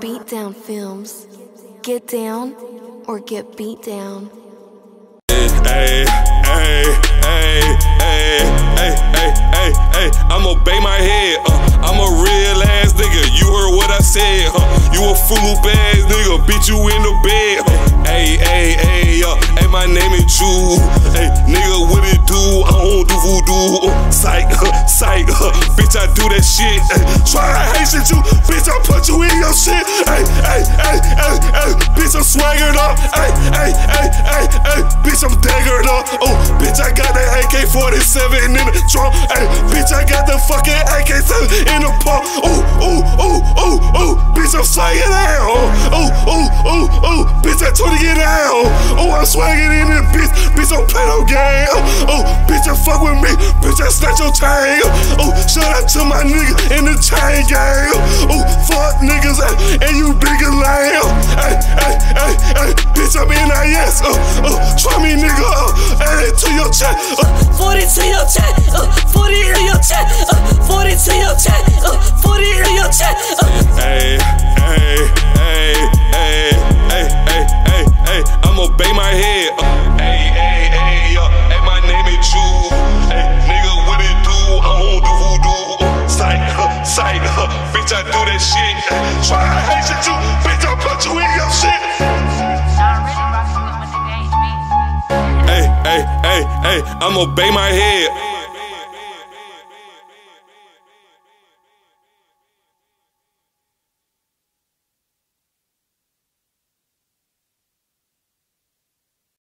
Beatdown Films. Get down or get beat down. Hey, hey, hey, hey, hey, hey, hey, hey, I'ma bang my head. I'm a real ass nigga. You heard what I said. You a fool ass nigga. Beat you in the bed. Hey, hey, hey, hey, my name is Jew. Hey, nigga, what it do? I don't do voodoo. Psych, psych, bitch, I do that shit. Try to hate you, bitch, I put you in your shit. Hey, hey, hey, hey, hey, bitch, I'm swaggered up. Hey, hey, hey, hey, hey, bitch, I'm daggered up. Oh, bitch, I got that AK-47 in the trunk. Hey, bitch, I got the fucking AK-7 in the pump. Ooh, ooh, ooh, ooh, ooh, bitch, I'm slanging down. Ooh, ooh, ooh, ooh, bitch, I told you get down. Oh, I'm swagging in this bitch, bitch, don't play no game. Oh, bitch, you fuck with me, bitch, I snatch your chain. Oh, shout out to my nigga in the chain gang. Oh, fuck niggas, and you bigger lame. Hey, hey, hey, hey, bitch, I'm NIS. Try me, nigga, add it to your chat. 40 to your chat, 40 in your chat, 40 to your chat, 40 in your chat. Hey, hey, hey, hey, hey, hey, hey, hey, I'ma bang my head. Hey, hey, hey, hey, my name is Jew. Hey, nigga, what it do? I don't do voodoo. Psych, psych, bitch, I do that shit. Try to hate you, bitch, I put you in your shit. Hey, hey, hey, hey, I'ma bang my head.